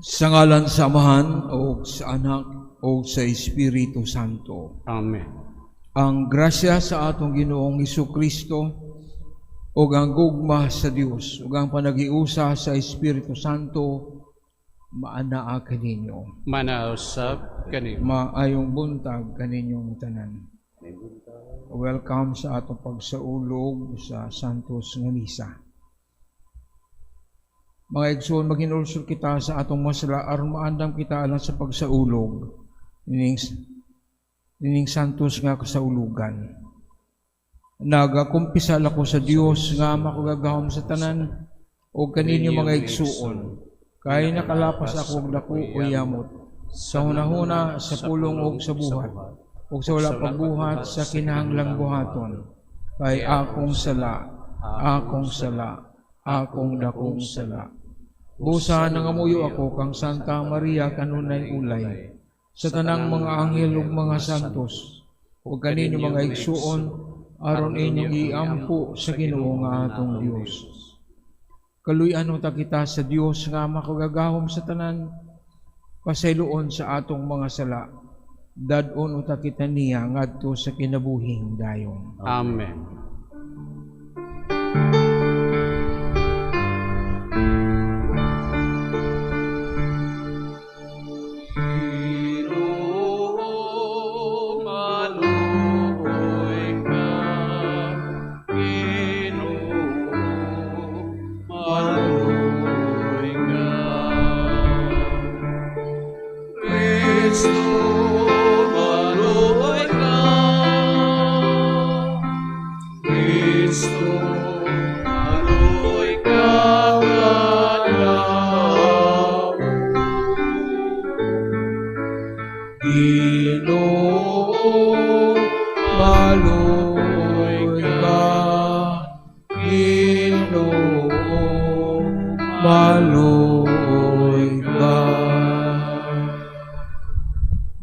Sa ngalan sa Amahan o sa Anak o sa Espiritu Santo. Amen. Ang grasya sa atong Ginoong Hesukristo o ang gugma sa Dios o ang panagiusa sa Espiritu Santo maanaa kaninyo. Manausap kanimo. Maayong buntag kaninyong tanan. Welcome sa atong pagsaulog sa Santos nga Misa. Mga igsoon, maghinulsol kita sa atong masala aron maandam kita alang sa pagsaulog nining Santos nga kasaulugan. Nagakumpisal ako sa Dios nga makagagahom sa tanan o kaninyo mga igsoon. Kay nakalapas ako og dako o yamot sa hunahuna sa pulong og sa buhat ug sa wala pagbuhat sa kinahanglang buhaton. Kay akong sala, akong dakong sala. Busa nangamuyo ako kang Santa Maria kanunay ulay sa tanang mga anghel ug mga santos ug kaninyo mga igsuon aron inyong iampo sa Ginoo nga atong Dios. Kaluy-an ta kita sa Dios nga makagagahom sa tanan, pasayloon sa atong mga sala. Dadon uta kita niya ngadto sa kinabuhing dayon. Amen.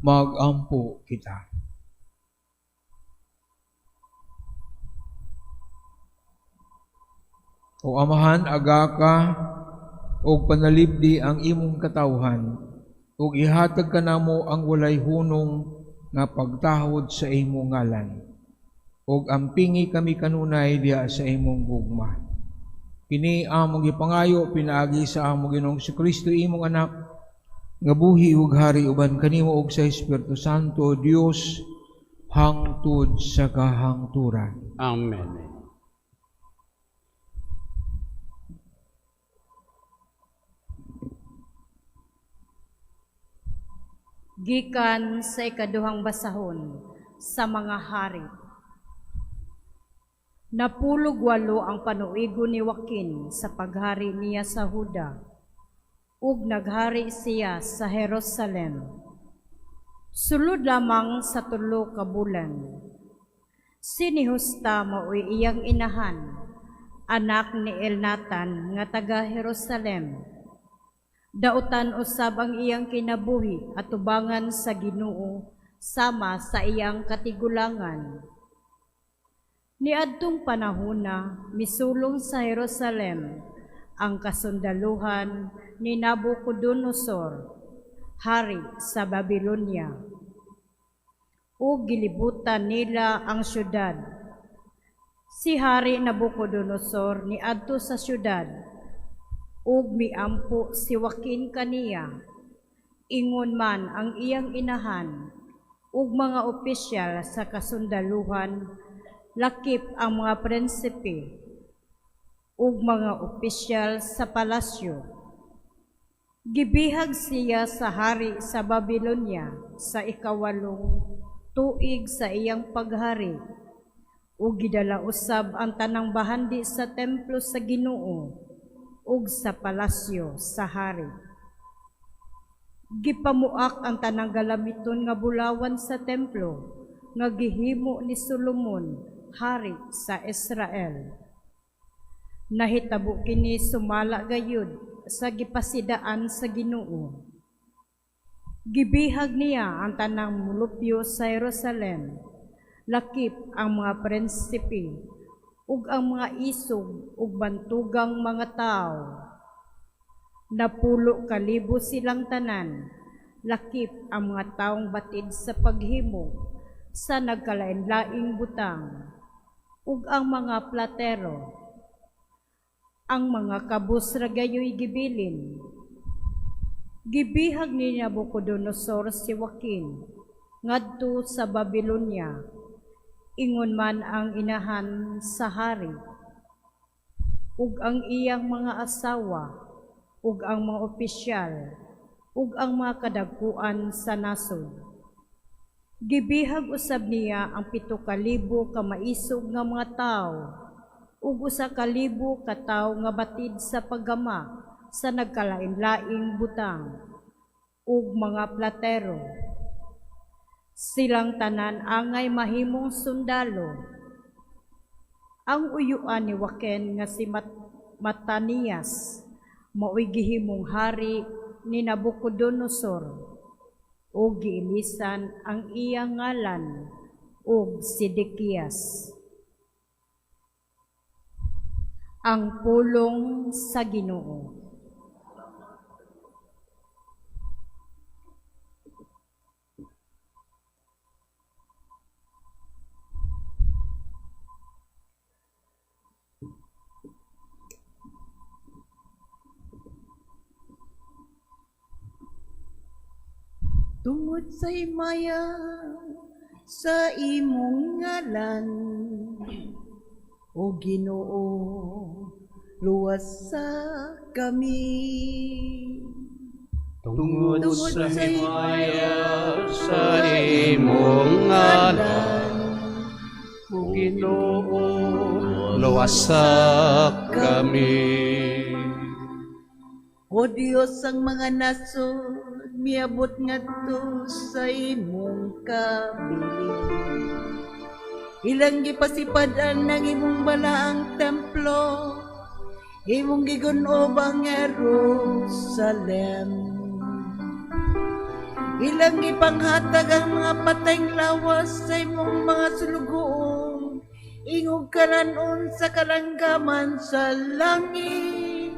Magampo kita. O Amahan, aga ka o panalipdi ang imong katawhan o ihatag ka namo ang walay hunong nga pagtahod sa imong ngalan o ampingi kami kanunay diya sa imong gugma. Kini among gipangayo pinaagi sa among Ginoong Kristo imong anak nga buhi ug hari uban kanimo ug sa Espiritu Santo Dios hangtod sa kahangturan. Amen. Gikan sa ikaduhang basahon sa mga hari. Napulog 8 ang panuigo ni Joaquin sa paghari niya sa Huda, ug naghari siya sa Jerusalem. Sulod lamang sa 3 ka bulan. Si Justa mao'y iyang inahan, anak ni Elnatan nga taga Jerusalem. Dautan usab ang iyang kinabuhi at tubangan sa Ginoo sama sa iyang katigulangan. Niadtong panahona, misulong sa Jerusalem ang kasundaluhan ni Nabucodonosor, hari sa Babylonia. O gilibutan nila ang syudad. Si Hari Nabucodonosor niadto sa syudad, ug miampo si Joaquin kaniya. Ingon man ang iyang inahan, ug mga opisyal sa kasundaluhan, lakip ang mga prinsipe, ug mga opisyal sa palasyo. Gibihag siya sa hari sa Babylonia sa 8 tuig sa iyang paghari, ug gidala usab ang tanang bahandi sa templo sa Ginoo ug sa palasyo sa hari. Gipamuak ang tanang galamiton nga bulawan sa templo nga gihimo ni Solomon, hari sa Israel. Nahitabo kini sumala gayud sa gipasidaan sa Ginoo. Gibihag niya ang tanang mulupyo sa Jerusalem, lakip ang mga prinsipe, ug ang mga isog ug bantugang mga tao. Napulo kalibo silang tanan, lakip ang mga taong batid sa paghimo sa nagkalain-laing butang, ug ang mga platero, ang mga kabus ragayoy gibilin. Gibihag ni Nabucodonosor si Joaquin ngadto sa Babylonia, ingon man ang inahan sa hari, ug ang iyang mga asawa, ug ang mga opisyal, ug ang mga kadagkuan sa nasod. Gibihag usab niya ang 7,000 ka maisog nga mga tawo, ug 1,000 ka tawo nga batid sa paggama sa nagkalain-laing butang, ug mga platero. Silang tanan angay mahimong sundalo. Ang uyuan ni Joaquin nga si Matanias mao'y gihimong hari ni Nabucodonosor, ug giilisan ang iyang ngalan ug Sedekias. Ang pulong sa Ginoo. Tungod sa himaya sa imong ngalan, o Ginoo, luwas sa kami. Tungod sa himaya sa imong ngalan, o Ginoo, luwasa kami. O Diyos ang mga nasod, miabot ngadto sa imong kabilin. Ilang gipasipadan ng imong balaang templo, imong gigunob ang Jerusalem. Ilang gipanghatag ang mga patayng lawas sa imong mga sulugoon, ingog karanon sa kalanggaman sa langit.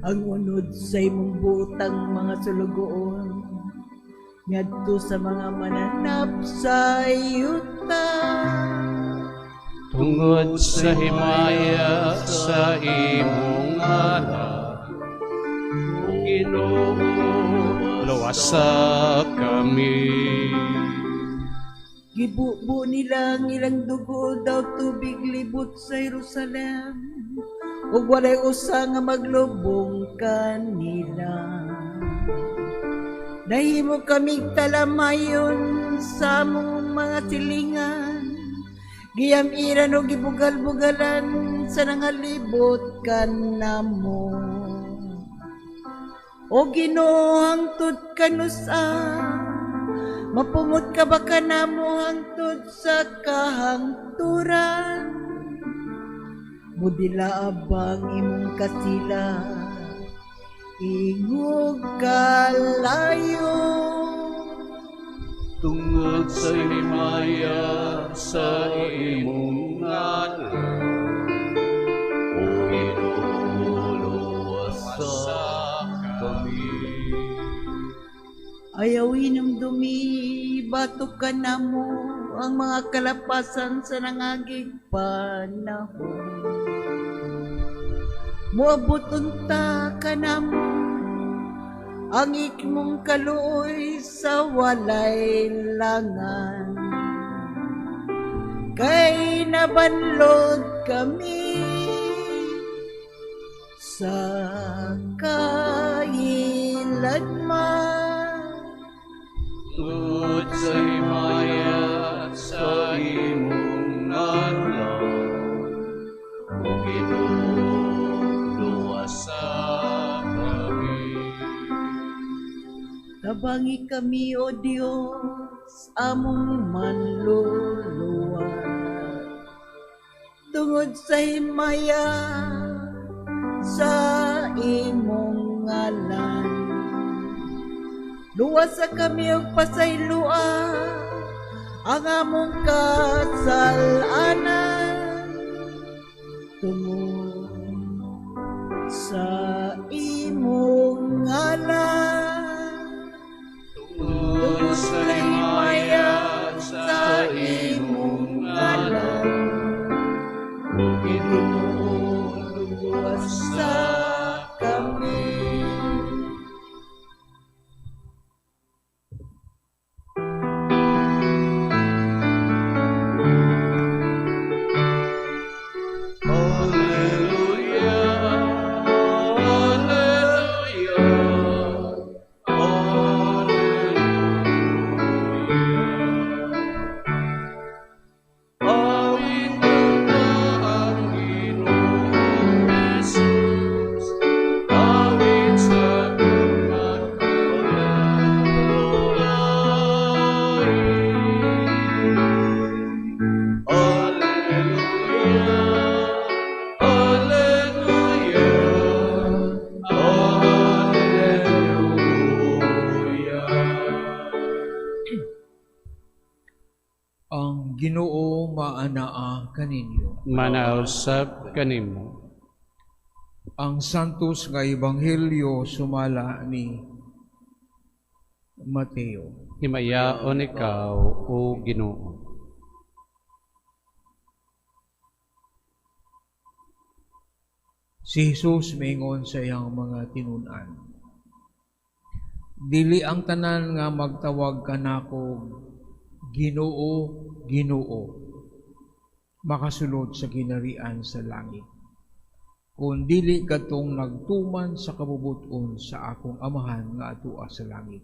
Ang unod sa imong butang mga sulugoon, ngadto sa mga mananap sa yuta. Tungod sa himaya sa imong ngalan, o Ginoo, luwasa kami. Gibubo nila ang ilang dugo daw tubig libot sa Jerusalem, ug walay usa nga maglubong kanila. Nahimo kaming talamayon sa among mga silingan, giyam-iran o gibugal-bugalan sa nangalibot kanamo. O Ginoo, hangtod kanusa, mapumot ka ba kanamo hangtod sa kahangturan? Mudila abang imong kasila, ingog kalayo. Tungod sa himaya sa imong ngalan, o Ginoo, luwasa kami. Ayawin ang dumi, batok ka na mo ang mga kalapasan sa nangagig panahon. Muabot unta ka na mo ang ikmong kaluoy sa walay langan. Kay nabanlod kami sa kailanman. Tungod sa himaya sa imong ngalan, o Ginoo, luwasa kami. Tabangi kami, O Diyos, among manluluwat. Tungod sa himaya sa imong ngalan, luwasa kami og pasaylua ang among kasalanan. Tungod sa imong Ginoo maanaa kaninyo. Manausap kanimo. Ang santos nga ebanghelyo sumala ni Mateo. Himayaon ikaw, o Ginoo. Si Jesus maingon sa iyang mga tinunan, dili ang tanan nga magtawag kanako Ginoo, Ginoo, makasulod sa ginarian sa langit. Kung dili katong nagtuman sa kabubuton sa akong amahan nga atua sa langit.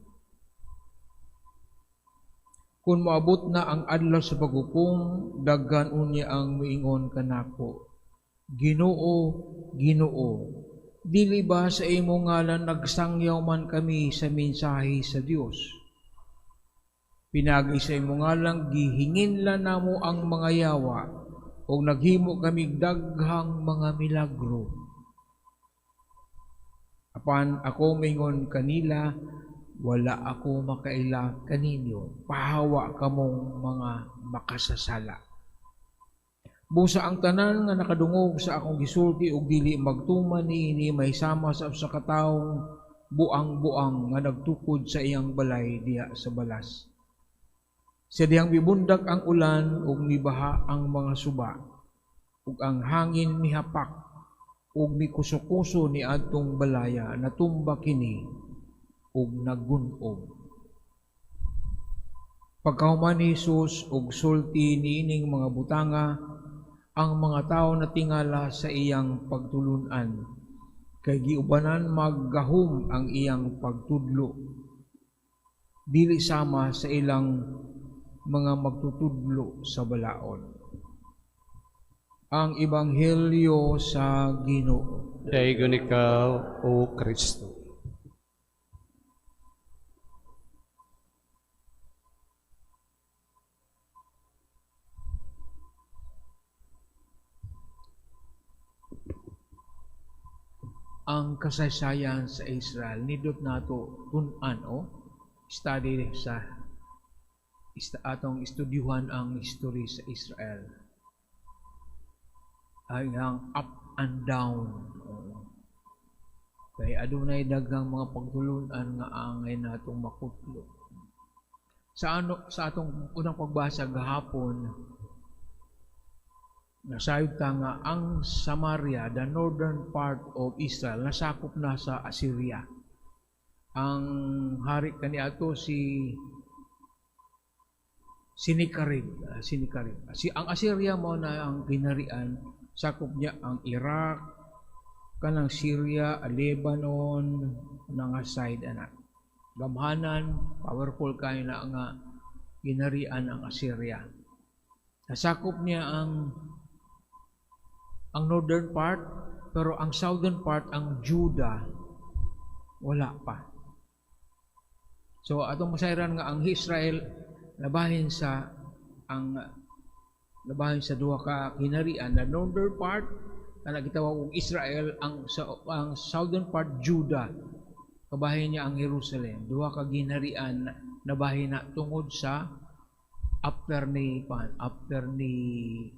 Kung maabot na ang adlaw sa paghukom, daghan unya ang miingon kanako, Ginoo, Ginoo, dili ba sa imong ngalan nagsangyaw man kami sa mensahe sa Dios? Pinagi sa imong ngalan gihinginlan namo ang mga yawa o naghimo kami daghang mga milagro. Apan ako mingon kanila, wala ako makaila kaninyo, pahawa kamong mga makasasala. Busa ang tanan nga nakadungog sa akong gisulti ug dili magtuman niini may sama sa usa ka taong buang-buang nga nagtukod sa iyang balay diha sa balas. Sa diyang bibundak ang ulan ug mibaha ang mga suba ug ang hangin mihapak ug mikuso-kuso ni adtong balaya natumba kini ug naggunog. Pagkahuman ni Jesus ug sulti niining mga butanga, ang mga tao na tingala sa iyang pagtulunan, kay giubanan maggahom ang iyang pagtudlo. Dili sama sa ilang mga magtutudlo sa balaod. Ang Ebanghelyo sa Ginoo. Daigon ikaw, o Kristo. Ang kasaysayan sa Israel nidot nato tun-an study sa atong estudyuhan ang history sa Israel. Ay ang up and down. Kay adunay daghang mga pagtulunan nga angay natong makutlo. Sa atong unang pagbasa gahapon, nasayod ta nga ang Samaria, the northern part of Israel, nasakop na sa Assyria. Ang hari kaniadto si Sinikarib. Ang Assyria mo na ang ginarian, sakop niya ang Iraq, kanang Syria, Lebanon, nga side anak. Gamhanan, powerful kayo na nga ginarian ang Assyria. Nasakop niya ang northern part, pero ang southern part, ang Judah, wala pa. So, atong masayran nga ang Israel, labahin sa duha ka ginarian. The northern part, na gitawag og Israel, ang southern part, Judah. Kabahin niya ang Jerusalem. Duha ka ginarian, nabahin na tungod sa after ni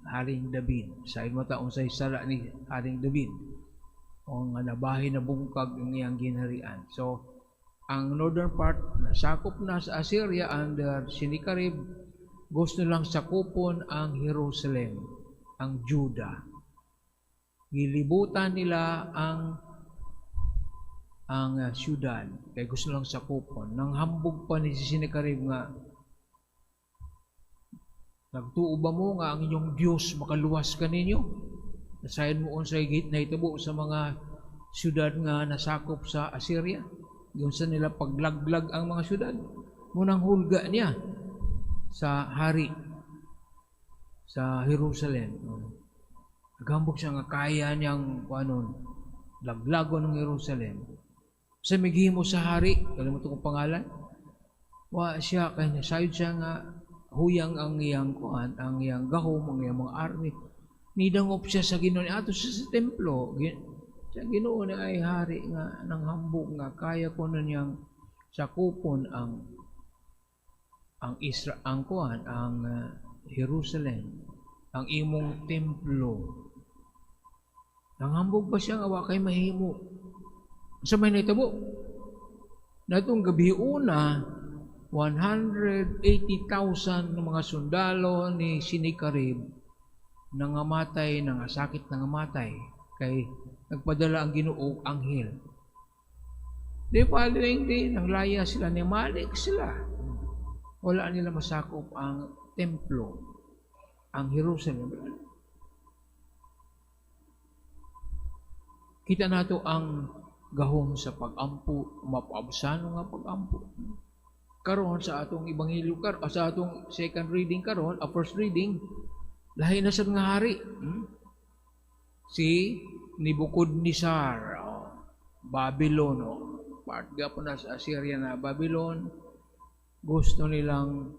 Haring David. Sa imataon sa isara ni Haring David. O nga nabahin na bungkag ang iyang ginarian. So, ang northern part, nasakop na sa Assyria under Sinikarib, gusto lang sakupon ang Jerusalem, ang Judah. Gilibutan nila ang syudad, kaya gusto lang sakupon. Nang hambog pa ni Sinikarib nga, nagtuo ba mo nga ang inyong Diyos makaluwas ka ninyo? Nasayan mo unsay na itabo sa mga syudad nga nasakop sa Assyria. Yung sa nila paglaglag ang mga syudad. Munang hulga niya sa hari sa Jerusalem. Nagambok siya nga kaya niyang laglagon ng Jerusalem. Sa mighimo sa hari, kalimutan kong pangalan, siya kanya sayod siya nga huyang ang iyang ang iyang gahom, ang iyang mga army. Nidangop siya sa Ginoo ato sa templo. Sa Ginoo ni ay hari nga nang hambog nga kaya ko na niyang sakupon ang Jerusalem, ang imong templo. Nangambog pa siya nga wa kay mahimo. Sa may naitabo, natong gabi una, 180,000 ng mga sundalo ni Sinikarib nangamatay, nangasakit, nangamatay kay nagpadala ang Ginoo anghel. The following day, nanglaya sila, nimalik sila. Wala nila masakop ang templo, ang Jerusalem. Kita nato ang gahom sa pag-ampo, mapaabsano nga pag-ampo. Karon sa atong ebanghelyo sa atong second reading karon, first reading, lahi na sa nga hari. Si Nebuchadnezzar, Babylon, part gapon na sa Assyria na Babylon, gusto nilang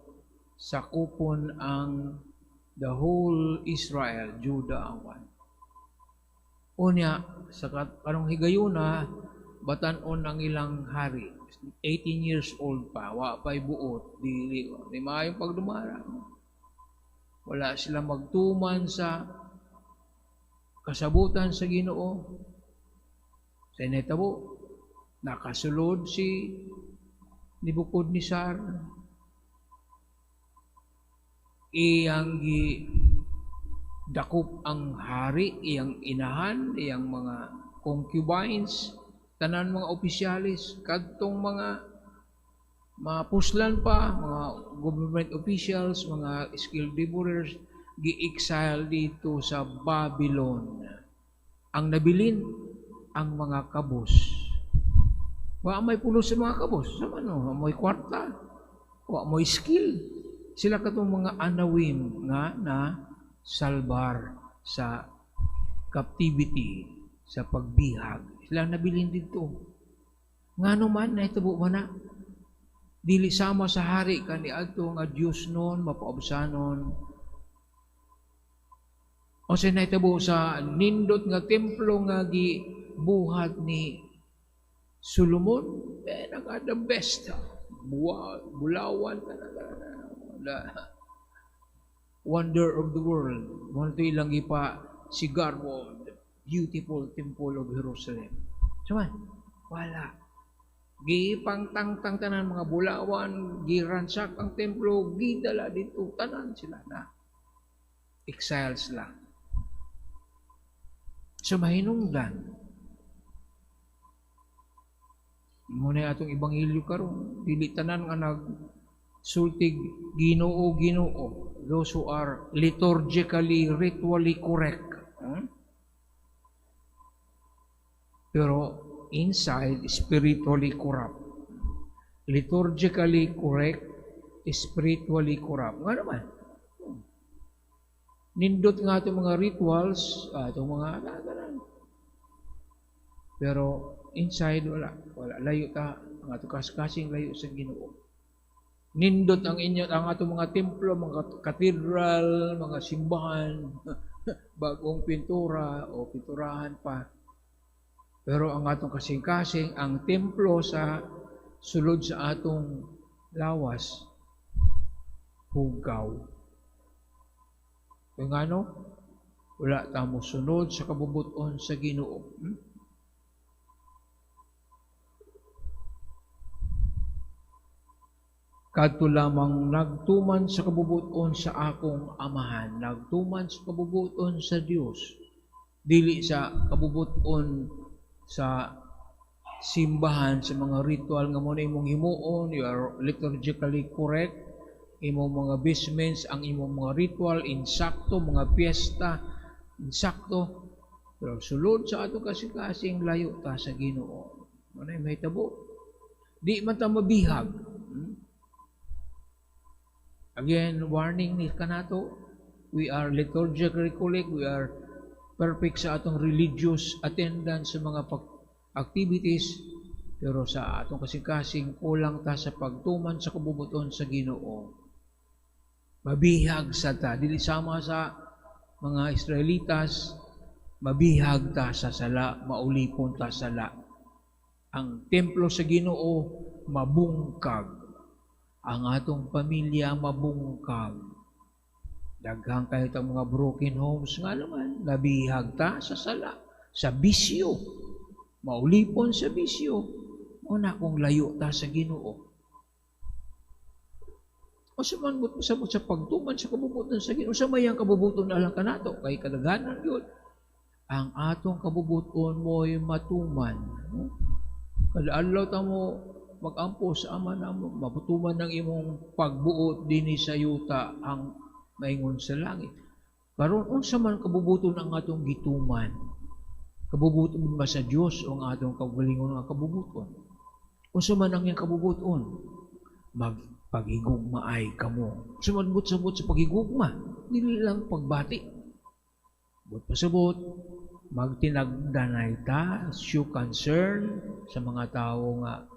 sakupon ang the whole Israel, Judah ang one. Unya, sa karong higayuna, batanon ang ilang hari. 18 years old pa, wa pa'y buot, di maayong pagdumara. Wala sila magtuman sa kasabutan sa Ginoo. Sa netabo, nakasulod si Nebuchadnezzar. Iyang dakop ang hari, iyang inahan, iyang mga concubines, tanan mga opisyalis, kadtong mga puslan pa, mga government officials, mga skilled laborers, gi-exile dito sa Babylon. Ang nabilin, ang mga kabos. Wa may pulos sa mga kabos. Sa ano, may kwarta. Wa may skill. Sila katong mga anawim nga na salbar sa captivity, sa pagbihag. Sila nabilin dito. Nga naman, naitabo man na, dili sama sa hari kani adto nga Dios noon, mapaobsanon. O sa naitabo sa nindot nga templo nga gibuhat ni Solomon, the best. Bulawan, the wonder of the world. Wala ito ilang ipa sigar mo, the beautiful temple of Jerusalem. So, wala. Gipangtang-tang tanan mga bulawan, giransak ang templo, gidala dito, tanan sila na. Exiles lang. So, mahinungdan. Muna atong ebanghelyo karon, dili tanan nga nagsultig Ginoo. Those who are liturgically, ritually correct. Pero inside, spiritually corrupt. Liturgically correct, spiritually corrupt. Nga naman. Nindot nga itong mga rituals, itong mga pero inside, wala. Layo ta. Ang ato kasing layo sa Ginoo. Nindot ang atong mga templo, mga katedral, mga simbahan, bagong pintura o pinturahan pa. Pero ang atong kasing-kasing, ang templo sa sulod sa atong lawas, hugaw. Kung ano, wala tamo sunod sa kabubuton sa Ginoo. Kadto lamang nagtuman sa kabubuton sa akong amahan, nagtuman sa kabubuton sa Dios, dili sa kabubuton sa simbahan, sa mga ritual nga mo na imong himuon, you are liturgically correct, imong mga vestments, ang imong mga ritual, insakto, mga piyesta, insakto. Pero sulod sa ato kasing-kasing layo ta sa Ginoo. Ano may tabo? Di man ta mabihag. Again, warning ni kanato, we are liturgically correct, we are perfect sa atong religious attendance sa mga activities, pero sa atong kasing-kasing kulang ta sa pagtuman sa kabubuton sa Ginoo. Mabihag sa ta, dili sama sa mga Israelitas, mabihag ta sa sala, maulipon ta sala. Ang templo sa Ginoo mabungkag. Ang atong pamilya mabungkag. Daghang kayo itong mga broken homes nga naman, nabihag ta sa sala, sa bisyo, maulipon sa bisyo, muna kung layo ta sa Ginoo. O sa manbut sa pagtuman sa kabubuton sa Ginoo, sa mayang kabubuton na lang kanato, kay kadaghanan yun. Ang atong kabubuton mo'y matuman. No? Kada adlaw ta mo mag-ampo sa ama namo, maputuman ng imong pagbuot dinhi sa yuta ang maingon sa langit. Karon unsa man kabubuton ang atong gituman? Kabubuton ba sa Dios o ang atong kaugalingon nga kabubuton? Unsa man ang iyang kabubuton? Magpagigugmaay kamo. Sumadbot-sabot sa pagigugma, dili lang pagbati. But pasabot, magtinagdanay ta, show concern sa mga tao nga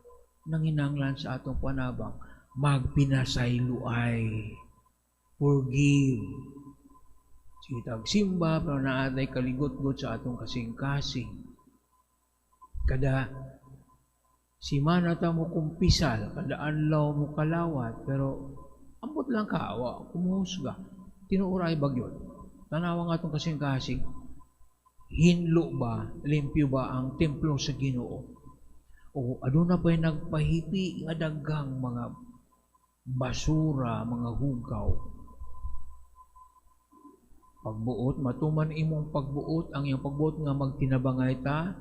nanginanglan sa atong panabang, magpinasayloay, forgive. Sige tagsimba, pero naatay kaligot-got sa atong kasing-kasing. Kada simana ta mo kumpisal, kada adlaw mo kalawat, pero ambot lang kaawa, kumuhusga. Tinuuray bagyon. Tanawa nga atong kasing-kasing, hinlo ba, limpyo ba ang templo sa Ginoo? O aduna pa'y nagpahipi nga daghang mga basura, mga hugaw. Pagbuot, matuman imong pagbuot, ang iyong pagbuot nga magtinabangay ta,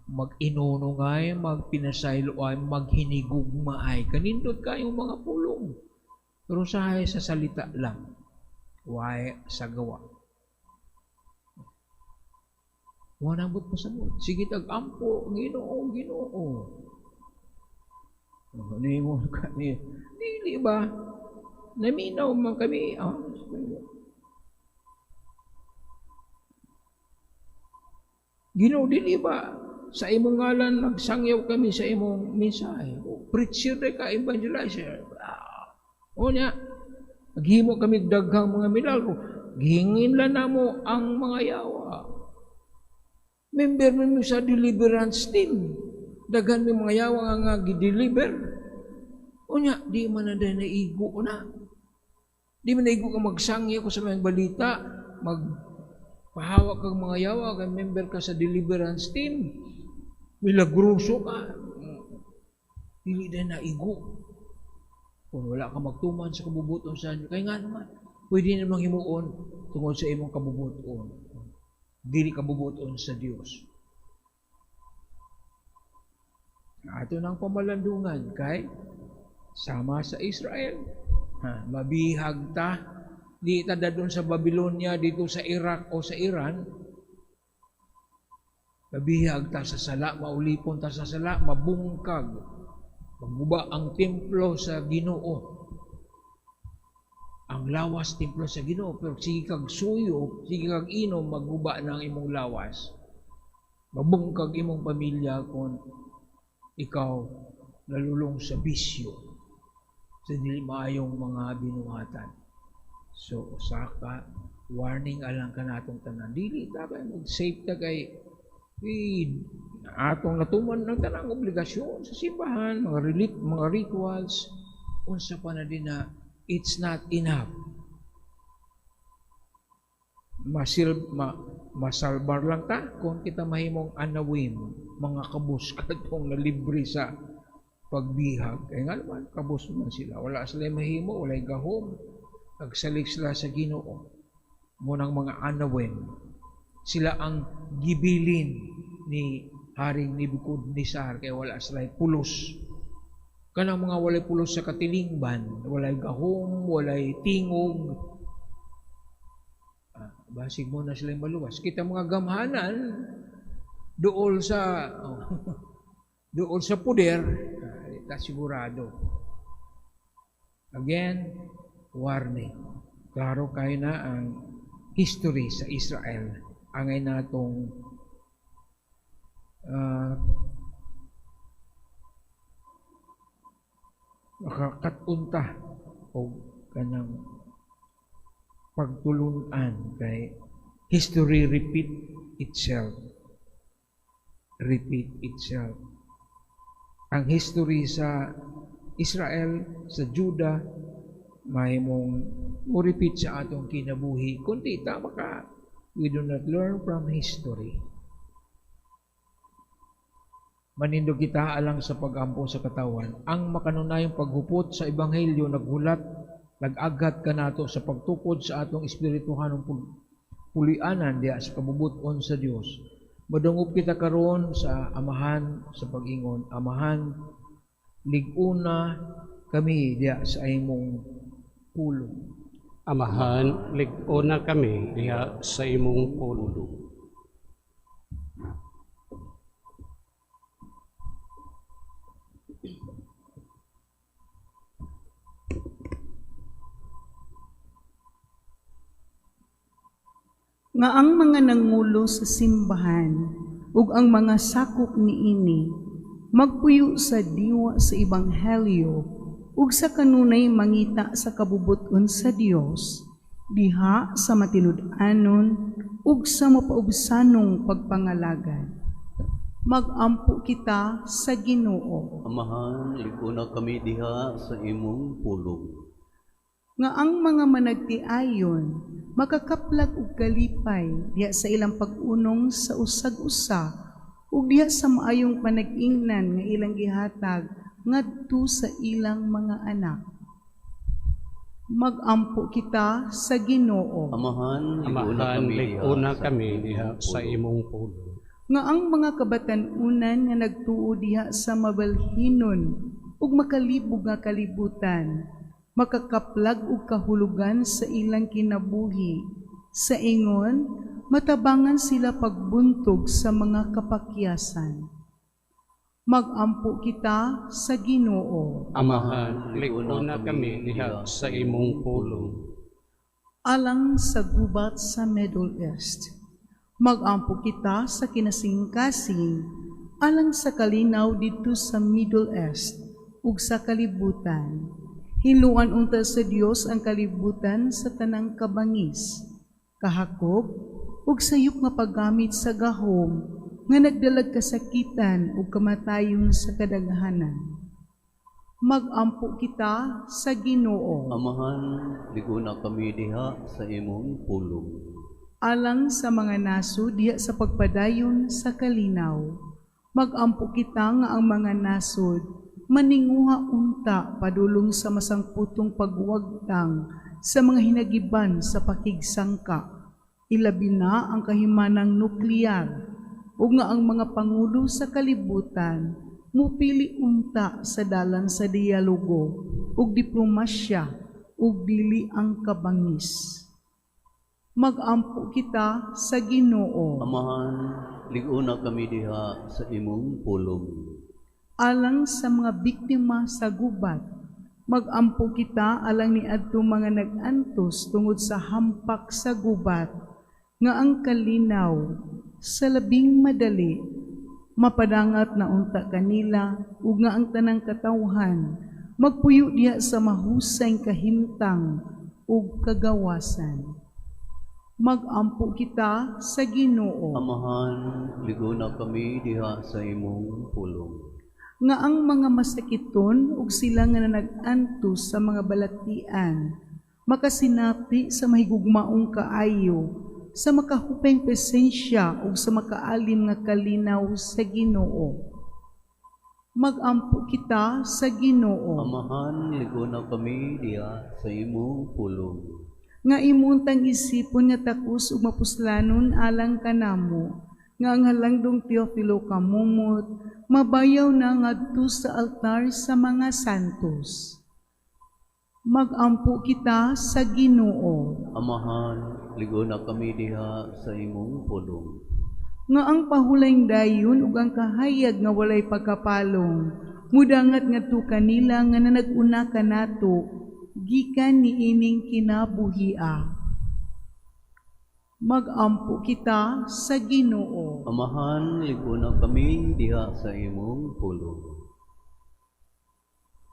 mag-inunungay, magpinasayloay, maghinigugmaay. Kanindot kayong mga pulong. Pero sa salita lang, why sa gawa. Wanabot pa sa mo. Sige tag-ampo, Ginoo, Ginoo. Ningon kami. Dili ba? Naminaw man kami. Ginoo, dili ba? Sa imong ngalan, nagsangyaw kami sa imong mensahe. Preacher na ka, evangelizer. O niya, naghimo kami daghang mga milagro. Gihingin lang na mo ang mga yawa. Member mo sa deliverance team. Daghan mo mga yawa nga gi-deliver. O niya, di man na dahil naigo na. Di man naigo ka magsangya ko sa mga balita, magpahawak kang mga yawa, kang member ka sa deliverance team. Milagroso ka. Dili dahil naigo. Kung wala ka magtuman sa kabubuton sa inyo, kaya nga naman, pwede namang himuon tungkol sa imong kabubuton. Dili kabubuton sa Dios. Ato ng pamalandungan kay sama sa Israel. Mabihag ta, di ta dadon sa Babylonia, dito sa Iraq o sa Iran. Mabihag ta sa sala, maulipon ta sa sala, mabungkag. Magguba ang templo sa Ginoo. Ang lawas templo sa Ginoo, pero sige kag suyo, sige kag inom, magguba ng imong lawas. Mabungkag imong pamilya kung ikaw nalulong sa bisyo, sa dili maayong mga binuhatan. So, saka, warning alang ka natong tanan. Dili, dapat mag-save ta kay atong natuman ng tanang obligasyon sa simbahan, mga rituals, unsa pa na din na it's not enough. Masalbar lang ta kung kita mahimong anawim, mga kabus katong na libre sa pagbihag. Kaya nga naman, kabus man sila. Wala sila mahimo, wala gahom. Nagsalik sila sa Ginoo. Munang mga anawim. Sila ang gibilin ni Haring Nebuchadnezzar, kaya wala sila pulos. Kanang mga walay pulos sa katilingban, walay gahom, walay tingog. Basig mo na sila maluwas. Kita mga gamhanan, dool sa puder, ita sigurado. Again, warning. Klaro kayo na ang history sa Israel. Angay natong makakatunta o kanyang pagtulunan kay history repeat itself. Repeat itself. Ang history sa Israel, sa Judah, mahimong repeat sa atong kinabuhi. Kunti tama ka, we do not learn from history. Manindog kita alang sa pag-ampo sa katawan. Ang makanunayong paghupot sa Ebanghelyo naghulat, nag-agat ka nato sa pagtukod sa atong espirituhanong pulianan diya sa kabubuton sa Dios. Madungog kita karon sa Amahan sa pag-ingon, Amahan, liguna kami diya sa imong pulong. Amahan, lig-una kami diha sa imong pulong. Nga ang mga nangulo sa simbahan ug ang mga sakop niini magpuyo sa diwa sa ebanghelyo ug sa kanunay mangita sa kabubuton sa Dios diha sa matinud-anon ug sa mapaubsanong pagpangalagad. Magampo kita sa Ginoo. Amahan, liguna kami diha sa imong pulong. Nga ang mga managtiayon makakaplag og kalipay diha sa ilang pag-unong sa usag-usa ug diha sa maayong panag-ingnan nga ilang gihatag ngadto sa ilang mga anak. Magampo kita sa Ginoo. Amahan, Amahan, lig-una sa kami diha sa imong pulong. Nga ang mga kabatan-unan nga nagtuo diha sa mabalhinon ug makalibog nga kalibutan makakaplag og kahulugan sa ilang kinabuhi. Sa ingon, matabangan sila pagbuntog sa mga kapakyasan. Magampo kita sa Ginoo. Amahan, lig-una kami diha sa imong pulong. Alang sa gubat sa Middle East, magampo kita sa kinasingkasing alang sa kalinaw dito sa Middle East ug sa kalibutan. Hiluan unta sa Dios ang kalibutan sa tanang kabangis, kahakop, ug sayop nga paggamit sa gahom nga nagdalag kasakitan ug kamatayon sa kadaghanan. Magampo kita sa Ginoo. Amahan, liguna kami diha sa imong pulong. Alang sa mga naso diha sa pagpadayon sa kalinaw, magampo kita nga ang mga nasod maninguha unta padulong sa masangputong pagwagtang sa mga hinagiban sa pakigsangka, ilabi na ang kahimanang nukleyar, ug nga ang mga pangulo sa kalibutan mupili unta sa dalan sa dialogo ug diplomasya ug dili ang kabangis. Magampo kita sa Ginoo. Amahan, liguna kami diha sa imong pulong. Alang sa mga biktima sa gubat, magampo kita alang ni adto mga nag-antos tungod sa hampak sa gubat, nga ang kalinaw sa labing madali, mapadangat na unta kanila, ug nga ang tanang katawhan, magpuyo diha sa mahusay kahimtang ug kagawasan. Magampo kita sa Ginoo. Amahan, liguna kami diha sa imong pulong. Nga ang mga masakiton ug sila nga nag-antos sa mga balatian, makasinapi sa mahigugmaong kaayo, sa makahupeng presensya ug sa makaalim nga kalinaw sa Ginoo. Magampo kita sa Ginoo. Amahan, liguna kami diha sa imong pulong. Nga imuntang isipon nga takos ug mapuslanon alang kanamo, nga ang halangdong Teofilo kamumot, mabayaw na ngadto sa altar sa mga santos. Magampo kita sa Ginoo. Amahan, liguna kami diha sa imong pulong. Nga ang pahulayng dayon ug ang kahayag nga walay pagkapalong, mudangat ngadto kanila nga nanag-una kanato, gikan niining kinabuhia. Magampo kita sa Ginoo. Amahan, liguna kami diha sa imong pulong.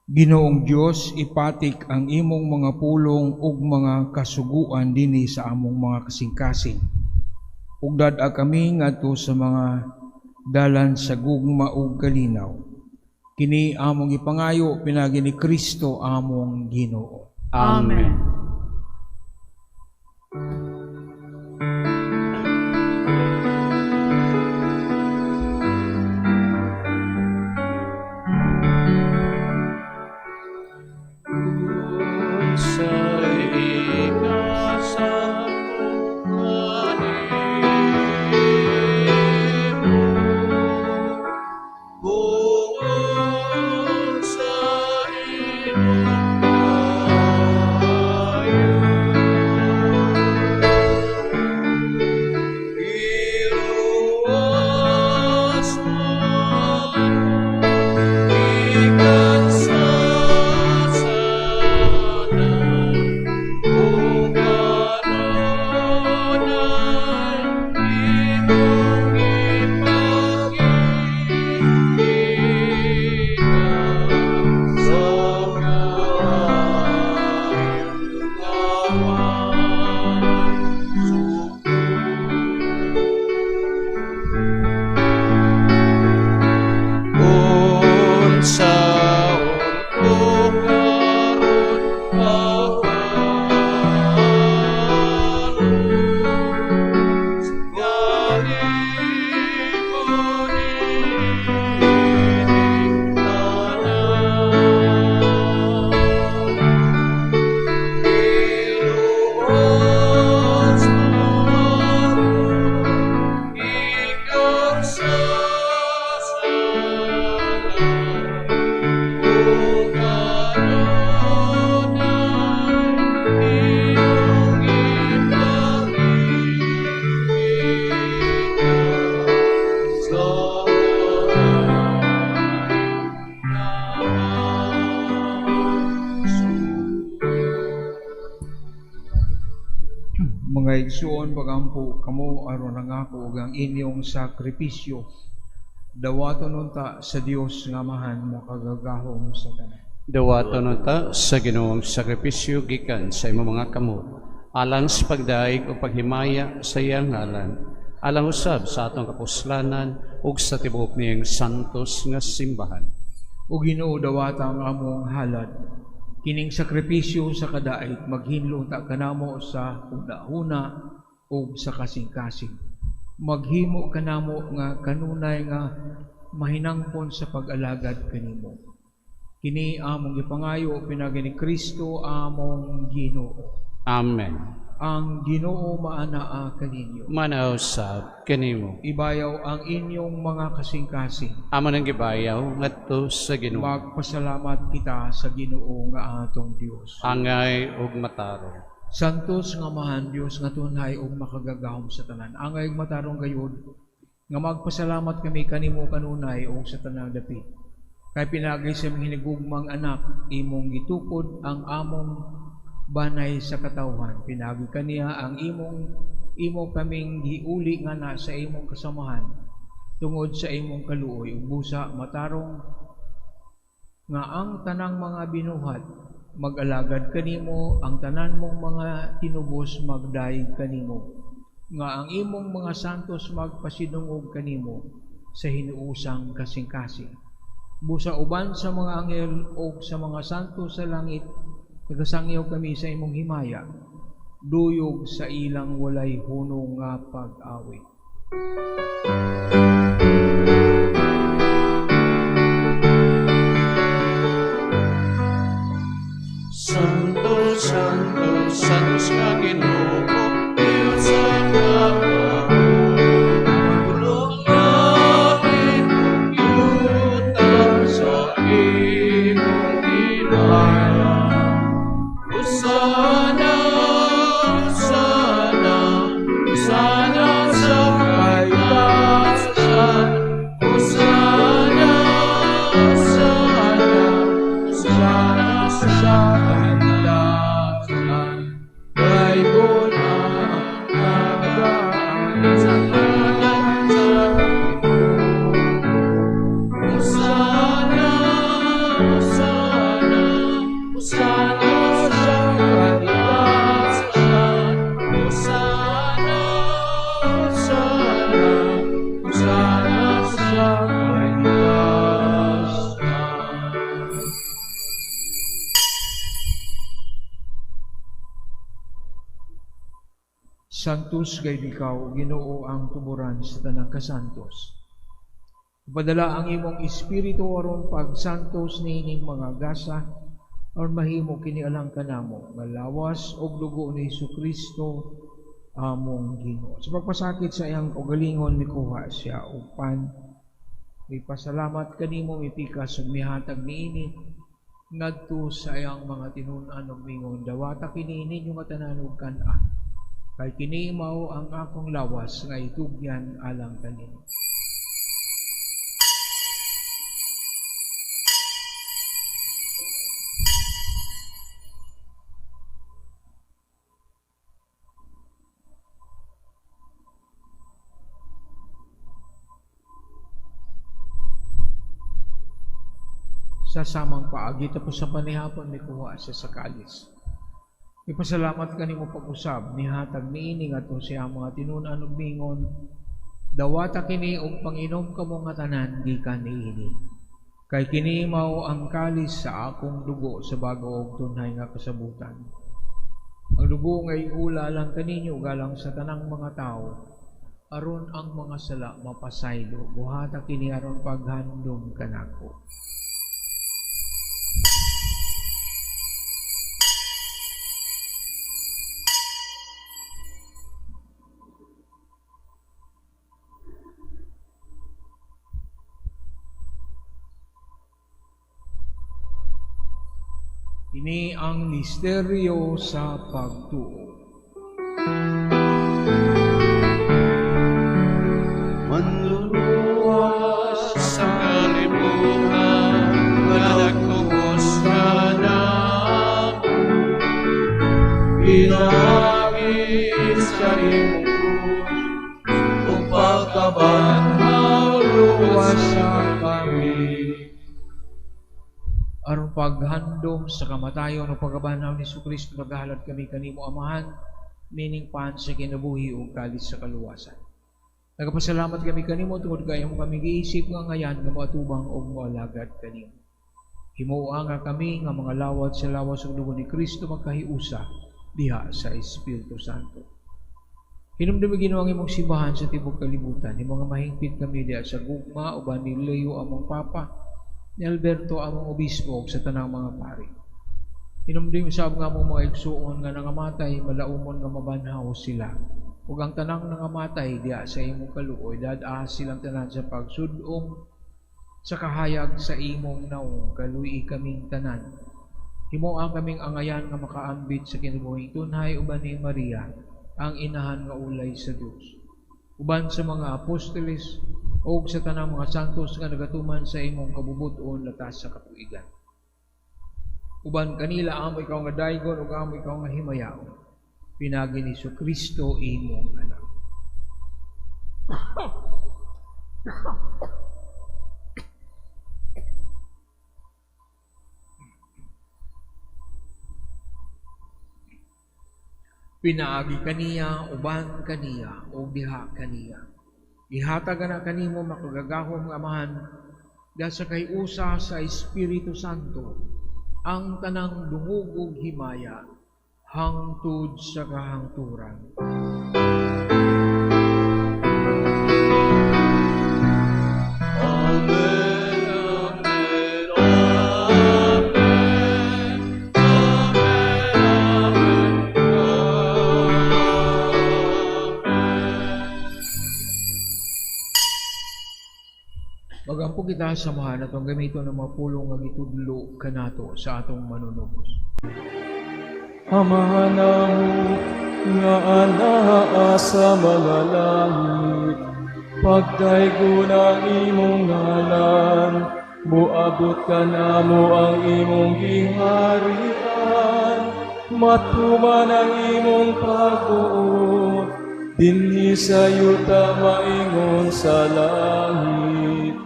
Ginoong Dios, ipatik ang imong mga pulong ug mga kasuguan dinhi sa among mga kasing-kasing. Ug dad-a kami ngadto sa mga dalan sa gugma ug kalinaw. Kini among ipangayo pinagi ni Kristo among Ginoo. Amen. Sa Mga igsuon pagampo kamo aron nangako og ang inyong sakripisyo dawaton unta sa Dios nga Amahan makagagahom sa tanan. Dawaton ta sa Ginoong sakripisyo gikan sa imong mga kamot, alang sa pagdaig o paghimaya sa iyang ngalan, alang usab sa atong kapuslanan ug sa tibuok niyang santos nga simbahan. O Ginoo dawata ang among halad kining sakripisyo sa kadait maghinlo ta kanamo sa una-una ug sa kasing-kasing. Maghimo kanamo nga kanunay nga mahinangpon sa pag-alagad kanimo. Kini among gipangayo pinagi ni Kristo among Ginoo. Amen. Ang Ginoo maanaa kaninyo. Manaw sab kanimo. Ibayaw ang inyong mga kasing-kasing. Amo nang gibayaw ngadto sa Ginoo. Magpasalamat kita sa Ginoo nga atong Dios. Angay ug mataro. Santos nga Amahan Dios nga tunay ug makagagahom sa tanan. Angay ug matarong gayud nga magpasalamat kami kanimo kanunay ug sa tanang dapit. Kay pinagi sa mga hinigugmang anak imong gitukod ang among banay sa katawhan. Pinagi kaniya ang imo kaming giuli nga na sa imong kasamahan tungod sa imong kaluoy ug busa matarong nga ang tanang mga binuhat mag-alagad kanimo, ang tanan mong mga tinubos magdaig kanimo, nga ang imong mga santos magpasidungog kanimo sa hinuusang kasing-kasing. Busa uban sa mga anghel o sa mga santos sa langit, nagasangyaw kami sa imong himaya, duyog sa ilang walay hunong nga pag-awit. Santo, Santo, Santos nga Ginoo, Diyos sa kapagulong langit, yutang sa imong himaya. Hosana, Hosana, Hosana sa kaitaasan. Hosana, Hosana, Hosana sa kaitaasan. Kay Santos kay ikaw, Ginoo ang tuburan sa tanang kasantos. Ipadala ang imong espiritu aron pagsantos niining mga gasa aron mahimo kini alang kanamo nga lawas og dugo ni Jesucristo among Ginoo. Sa pagpasakit sa iyang kaugalingon mikuha siya upan. May pasalamat kanimo mipikas ug mihatag niini ngadto sa iyang mga tinun-an ug mingon dawata kini ninyo nga tanan ug kan-a. Kay kini mao ang akong lawas nga itugyan alang kanimo. Sa samang paagi tapos sa panihapon may kuha siya sa kalis. Ipasalamat kanimo pag-usab nihatag niini ngadto siya mga tinunan ug mingon dawata kini og panginom kamo nga tanan gikan niini. Kay kini mao ang kalis sa akong dugo sa bago og tunhay nga kasabutan. Ang dugo nga iula lang kaninyo galang sa tanang mga tao aron ang mga sala mapasaylo. Buhata kini aron paghandom kanako. Ini ang misteryo sa pagtuo. Manluluwas sa kalibutan, nagtubos ka na ako. Pinagis sa imong krus, kung pagkabanhaw luwas sa kami. Aron paghandom sa kamatayon o pagkabanhaw ni Jesucristo nagahalad kami kanimo amahan meaning pan sa kinabuhi o kalis sa kaluwasan. Nagapasalamat kami kanimo tungod kay mo kami giisip nga ngayan nga matubang og moalagad kanimo. Himuo nga kami nga mga lawat sa lawas ug dugo ni Kristo magkahiusa diha sa Espiritu Santo. Hinumdumi Ginoo ang imong simbahan sa tibuok kalibutan, himo nga mahingpit kami diha sa gugma uban ni Leo among papa ni Alberto among obispo sa tanang mga pari. Hinumdum usab nga among mga igsuon nga nangamatay, malaumon nga mabanhaw sila. Ug ang tanang nangamatay diya sa imong kaluoy, dad-ahas silang tanan sa pagsudong sa kahayag sa imong naong, kaluy kaming tanan. Himuang kaming angayan nga makaambit sa kinabuhing tunhay uban ni Maria, ang inahan nga ulay sa Dios. Uban sa mga apostoles, o sa tanang mga santos nga nagatuman sa imong kabubuton latas sa katuigan. Uban kanila amo ikaw nga daygon ug amo ikaw nga himayaon. Pinagi ni Jesucristo imong anak. Pinaagi kaniya, uban kaniya, o diha kaniya. Ihatag na kanimo makagagahom nga amahan dahil sa kayusa sa Espiritu Santo ang tanang dungog ug himaya hangtod sa kahangturan. Magampo kita samahan atong gamito ng mga pulong nga gitudlo kanato sa atong manunubos. Amahan namo nga anaa sa mga langit, pagdaygon ang imong ngalan, muabot ka namo ang imong giharian, matuman ang imong pagbuot, dinhi sa yuta maingon sa langit.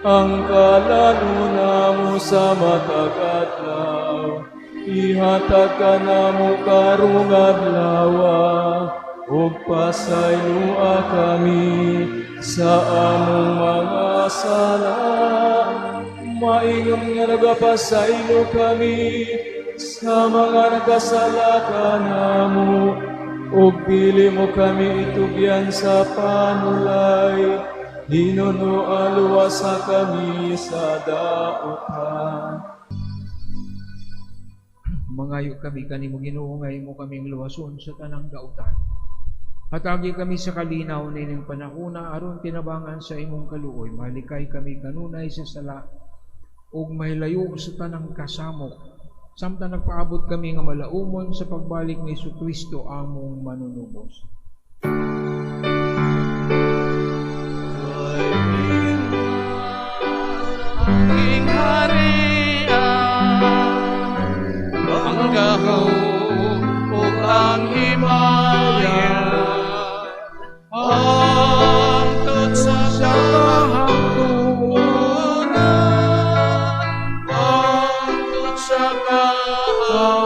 Ang kalaluna mo sa matag-adlaw, ihatag ka namo karong adlaw, ug pasaylua kami sa among mga sala. Maingon nga nagapasaylo kami sa mga nagkasala ka namo, ug dili mo kami itugyan sa panulay, hinuno aluwasa kami sa daotan. Mangayo kami kanimo Ginoo nga imo kaming luwason sa tanang daotan. Hatagi kami sa kalinaw nining panahuna aron tinabangan sa imong kaluoy. Malikay kami kanunay sa sala ug mahilayo sa tanang kasamok. Samtang nagpaabot kami nga malaumon sa pagbalik ni Jesucristo among manunubos. Aking harian, ang gahom ug ang himayan, hangtod sa kahangturan, hangtod sa kahangturan.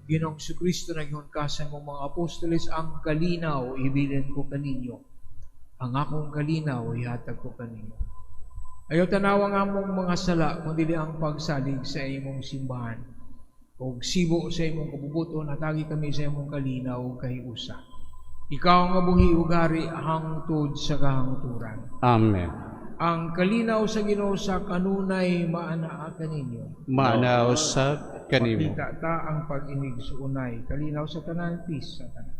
Ginoong Jesucristo naging kasan mong mga apostoles, ang kalinaw ibilin ko kaninyo. Ang akong kalinaw ihatag ko kaninyo. Ayaw tanawa nga mong mga sala, kundi ang pagsalig sa imong simbahan. O sibo sa imong kabubuton, natagi kami sa imong kalinaw kay usa. Ikaw nga buhi ugari hangtod sa kahangturan. Amen. Ang kalinaw sa Ginoo sa kanunay maanaa kaninyo. Maanaw sa kanimo. Makita ta ang pag-inig sa unay. Kalinaw sa tanan, peace sa tanan.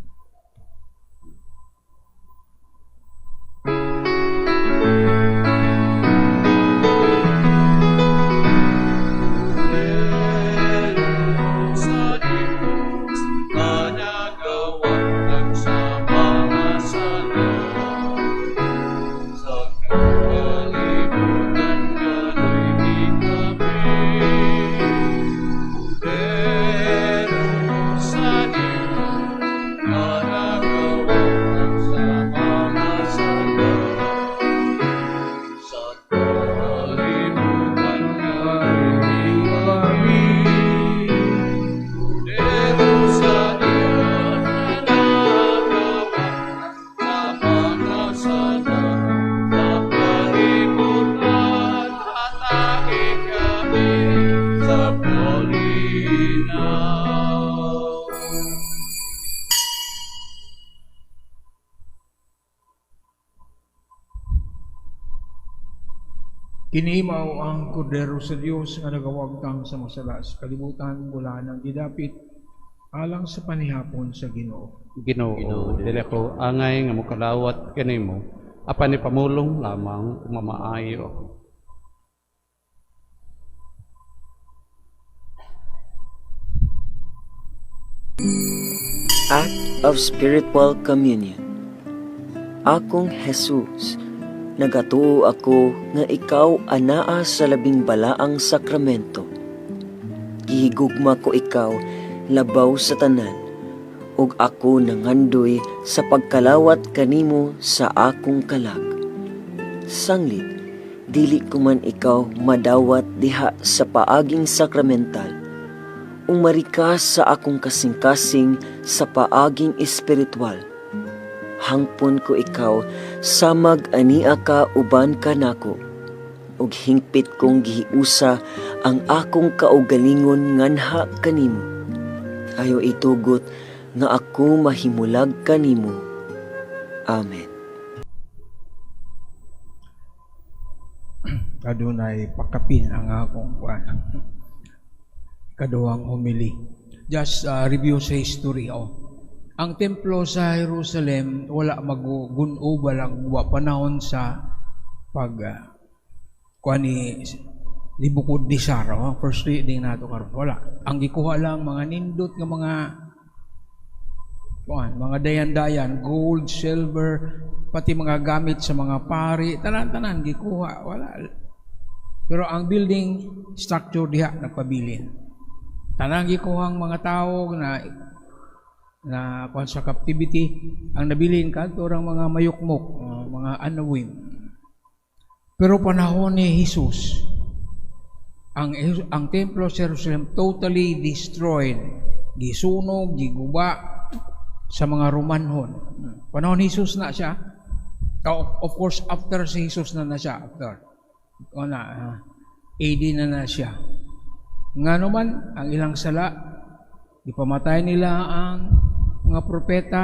Kinimaw ang kordero sa Dios nga nagawagtang sa masalas, kalibutan mula ng gidapit, alang sa panihapon sa Ginoo. Ginoo, dili ko angay nga mokalawat kanimo, apan ni pamulong lamang mamaayo. Act of Spiritual Communion. Akong Jesus, nagatuo ako nga ikaw anaa sa labing balaang sakramento. Gihigugma ko ikaw labaw sa tanan, ug ako nangandoy sa pagkalawat kanimo sa akong kalag. Sanglit, dili ko man ikaw madawat diha sa paaging sakramental, umarikas sa akong kasing-kasing sa paaging espiritual. Hangpon ko ikaw samag ania ka uban kanako, ug hingpit kong gihiusa ang akong kaugalingon nganha kanimo. Ayo itugot nga ako mahimulag kanimo. Amen. Kadunay pakapin ang akong kuan. Kaduhang homily. Just review sa history. Ang templo sa Jerusalem wala maguguno balang panahon sa pag kuan ni Nebukadnezar, first reading nato karon. Wala. Ang gikuha lang mga nindot nga mga dayan-dayan, gold, silver, pati mga gamit sa mga pari, tanan-tanan gikuha, wala. Pero ang building structure diha nagpabilin. Tanang gikuha ang mga tao na kung sa captivity, ang nabilin kadto orang mga mayukmok, mga anawim. Pero panahon ni Jesus, ang templo sa Jerusalem totally destroyed, gisunog, giguba sa mga Romanhon. Panahon ni Jesus na siya. Of course, after si Jesus na siya, after. AD na siya. Nga naman, ang ilang sala, ipamatay nila ang mga propeta.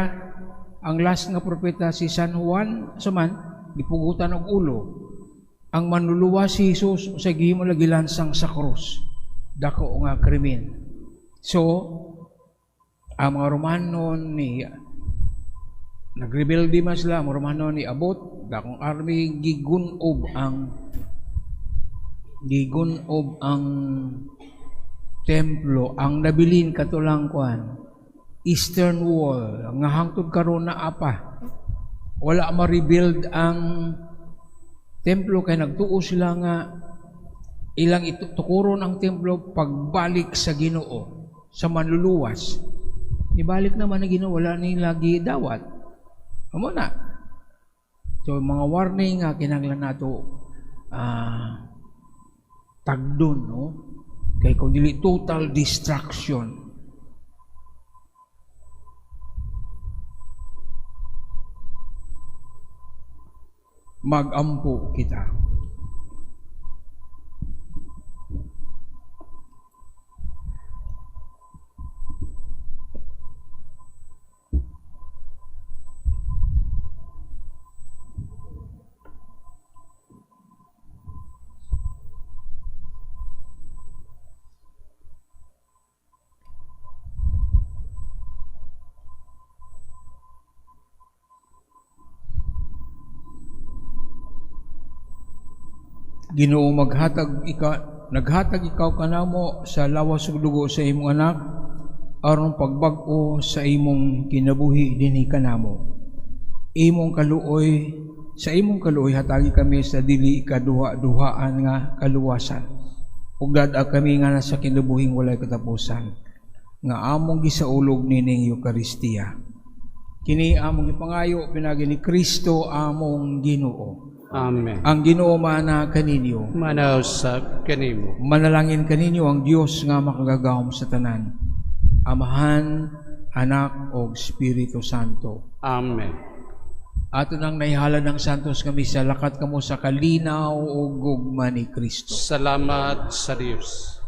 Ang last nga propeta si San Juan, saman, dipugutan og ulo. Ang manluluwa si Jesus, sa gihimo lagi lansang sa krus. Dako nga krimen. So, ang mga Romano ni nagrebelde man sila, ang Romano ni abot, dakong army gigunob ang templo, ang nabilin katulang kuan Eastern Wall, nga hangtod karon na apa. Wala ma-rebuild ang templo kay nagtuo sila nga ilang itukuron ang templo pagbalik sa Ginoo sa manluluwas. Ibalik naman ang Ginoo, wala ni lagi dawat. Amo na. So mga warning nga kinahanglan nato tagdon, no? Kay kung dili total distraction. Magampo kita. Ginoo naghatag ikaw kanamo sa lawas ug dugo sa imong anak aron pagbag-o sa imong kinabuhi dinhi kanamo. Sa imong kaluoy hatagi kami sa dili kaduha-duhaan nga kaluwasan. Ug dad-a kami nga nasa kinabuhing walay katapusan nga among gisaulog nining Eucharistia. Kini among gipangayo pinagi ni Kristo among Ginoo. Amen. Ang Ginoo mana kaninyo. Manausap kanimo. Manalangin kaninyo ang Dios nga makagagahom sa tanan. Amahan, Anak o Espiritu Santo. Amen. Ato nang naihala ng santos kami sa lakat kamo sa kalinaw o gugma ni Kristo. Salamat sa Dios.